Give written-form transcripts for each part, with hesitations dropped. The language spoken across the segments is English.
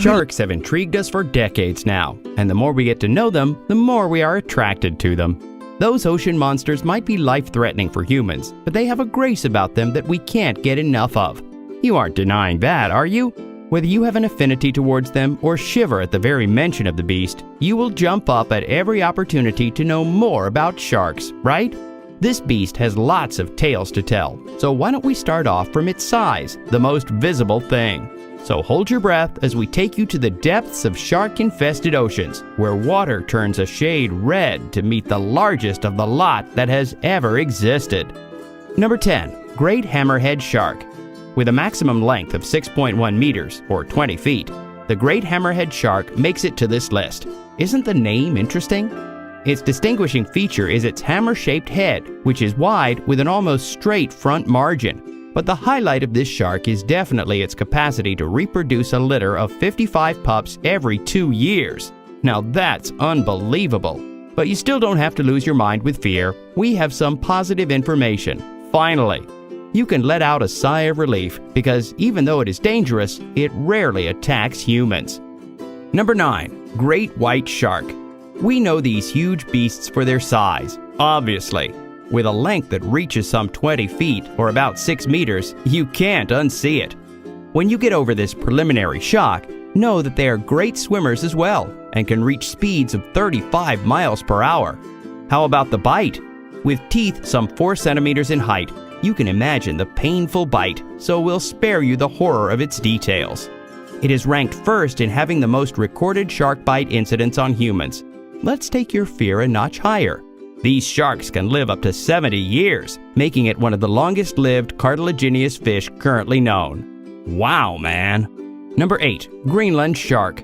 Sharks have intrigued us for decades now, and the more we get to know them, the more we are attracted to them. Those ocean monsters might be life-threatening for humans, but they have a grace about them that we can't get enough of. You aren't denying that, are you? Whether you have an affinity towards them or shiver at the very mention of the beast, you will jump up at every opportunity to know more about sharks, right? This beast has lots of tales to tell, so why don't we start off from its size, the most visible thing? So hold your breath as we take you to the depths of shark-infested oceans, where water turns a shade red to meet the largest of the lot that has ever existed. Number 10. Great Hammerhead Shark. With a maximum length of 6.1 meters, or 20 feet, the Great Hammerhead Shark makes it to this list. Isn't the name interesting? Its distinguishing feature is its hammer-shaped head, which is wide with an almost straight front margin. But the highlight of this shark is definitely its capacity to reproduce a litter of 55 pups every 2 years. Now that's unbelievable. But you still don't have to lose your mind with fear. We have some positive information. Finally, you can let out a sigh of relief because even though it is dangerous, it rarely attacks humans. Number 9. Great White Shark. We know these huge beasts for their size, obviously. With a length that reaches some 20 feet or about 6 meters, you can't unsee it. When you get over this preliminary shock, know that they are great swimmers as well and can reach speeds of 35 miles per hour. How about the bite? With teeth some 4 centimeters in height, you can imagine the painful bite, so we'll spare you the horror of its details. It is ranked first in having the most recorded shark bite incidents on humans. Let's take your fear a notch higher. These sharks can live up to 70 years, making it one of the longest-lived cartilaginous fish currently known. Wow, man! Number 8. Greenland Shark.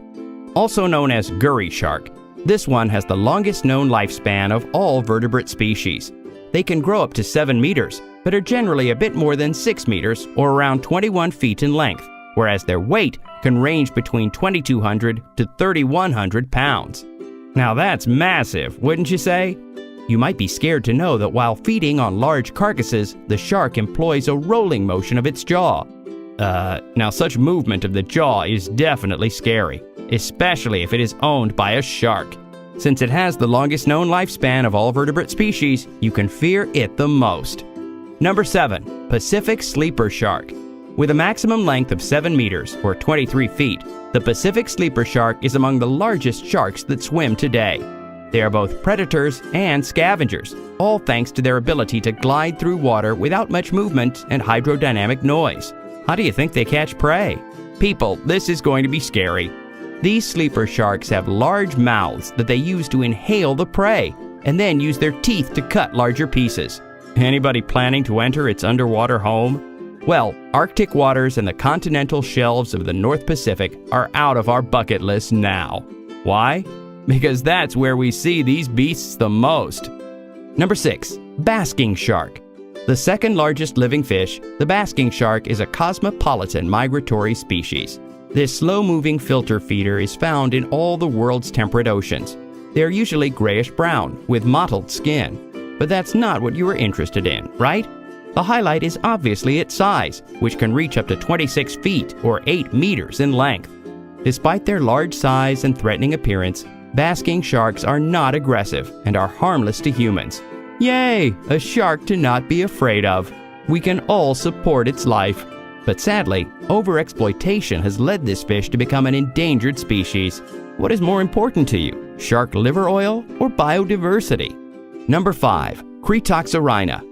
Also known as Gurry Shark, this one has the longest known lifespan of all vertebrate species. They can grow up to 7 meters, but are generally a bit more than 6 meters or around 21 feet in length, whereas their weight can range between 2,200 to 3,100 pounds. Now that's massive, wouldn't you say? You might be scared to know that while feeding on large carcasses, the shark employs a rolling motion of its jaw. Now such movement of the jaw is definitely scary, especially if it is owned by a shark. Since it has the longest known lifespan of all vertebrate species, you can fear it the most. Number 7. Pacific Sleeper Shark. With a maximum length of 7 meters, or 23 feet, the Pacific Sleeper Shark is among the largest sharks that swim today. They are both predators and scavengers, all thanks to their ability to glide through water without much movement and hydrodynamic noise. How do you think they catch prey? People, this is going to be scary. These sleeper sharks have large mouths that they use to inhale the prey, and then use their teeth to cut larger pieces. Anybody planning to enter its underwater home? Well, Arctic waters and the continental shelves of the North Pacific are out of our bucket list now. Why? Because that's where we see these beasts the most. Number 6. Basking Shark. The second largest living fish, the basking shark is a cosmopolitan migratory species. This slow-moving filter feeder is found in all the world's temperate oceans. They are usually grayish-brown with mottled skin. But that's not what you are interested in, right? The highlight is obviously its size, which can reach up to 26 feet or 8 meters in length. Despite their large size and threatening appearance, basking sharks are not aggressive and are harmless to humans. Yay! A shark to not be afraid of. We can all support its life. But sadly, overexploitation has led this fish to become an endangered species. What is more important to you, shark liver oil or biodiversity? Number 5. Cretoxorhina.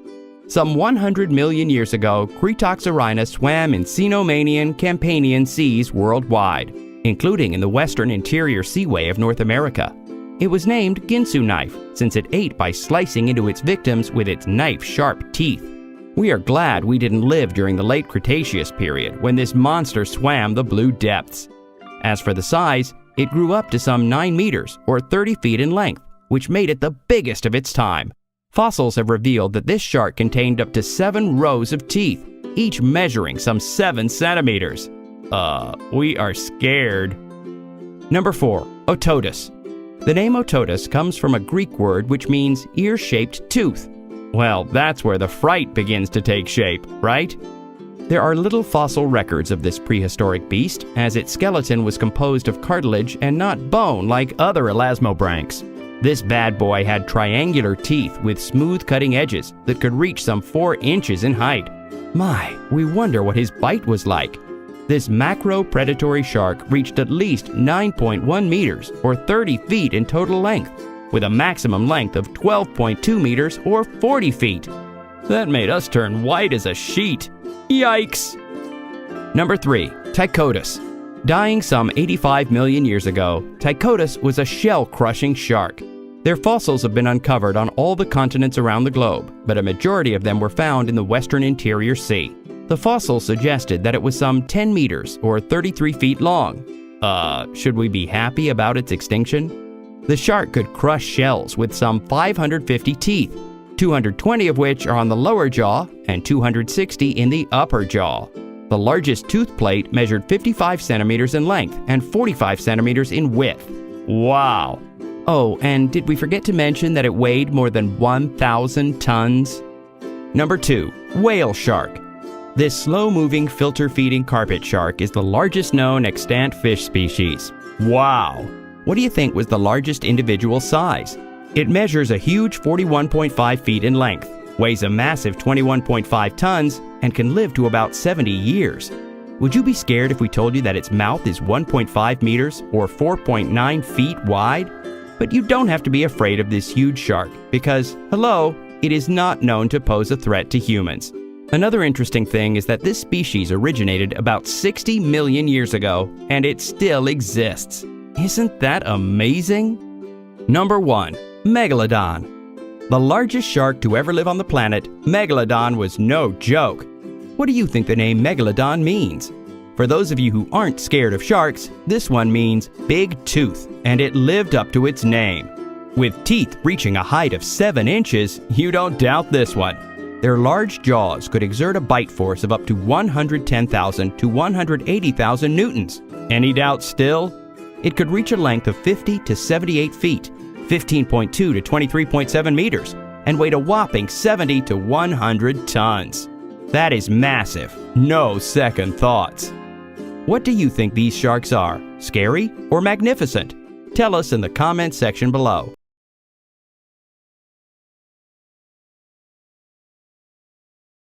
Some 100 million years ago, Cretoxorhina swam in Cenomanian, Campanian seas worldwide, including in the western interior seaway of North America. It was named Ginsu knife, since it ate by slicing into its victims with its knife-sharp teeth. We are glad we didn't live during the late Cretaceous period when this monster swam the blue depths. As for the size, it grew up to some 9 meters or 30 feet in length, which made it the biggest of its time. Fossils have revealed that this shark contained up to 7 rows of teeth, each measuring some 7 centimeters. We are scared. Number 4. Otodus. The name Otodus comes from a Greek word which means ear-shaped tooth. Well, that's where the fright begins to take shape, right? There are little fossil records of this prehistoric beast, as its skeleton was composed of cartilage and not bone like other elasmobranchs. This bad boy had triangular teeth with smooth cutting edges that could reach some 4 inches in height. My, we wonder what his bite was like. This macro-predatory shark reached at least 9.1 meters or 30 feet in total length, with a maximum length of 12.2 meters or 40 feet. That made us turn white as a sheet. Yikes! Number 3. Tychodus. Dying some 85 million years ago, Tychodus was a shell-crushing shark. Their fossils have been uncovered on all the continents around the globe, but a majority of them were found in the western interior sea. The fossils suggested that it was some 10 meters or 33 feet long. Should we be happy about its extinction? The shark could crush shells with some 550 teeth, 220 of which are on the lower jaw and 260 in the upper jaw. The largest tooth plate measured 55 centimeters in length and 45 centimeters in width. Wow! Oh, and did we forget to mention that it weighed more than 1,000 tons? Number 2. Whale shark. This slow-moving, filter-feeding carpet shark is the largest known extant fish species. Wow! What do you think was the largest individual size? It measures a huge 41.5 feet in length, weighs a massive 21.5 tons, and can live to about 70 years. Would you be scared if we told you that its mouth is 1.5 meters or 4.9 feet wide? But you don't have to be afraid of this huge shark because, hello, it is not known to pose a threat to humans. Another interesting thing is that this species originated about 60 million years ago, and it still exists. Isn't that amazing? Number 1. Megalodon. The largest shark to ever live on the planet, Megalodon was no joke. What do you think the name Megalodon means? For those of you who aren't scared of sharks, this one means big tooth, and it lived up to its name. With teeth reaching a height of 7 inches, you don't doubt this one. Their large jaws could exert a bite force of up to 110,000 to 180,000 newtons. Any doubt still? It could reach a length of 50 to 78 feet, 15.2 to 23.7 meters, and weighed a whopping 70 to 100 tons. That is massive. No second thoughts. What do you think these sharks are? Scary or magnificent? Tell us in the comments section below.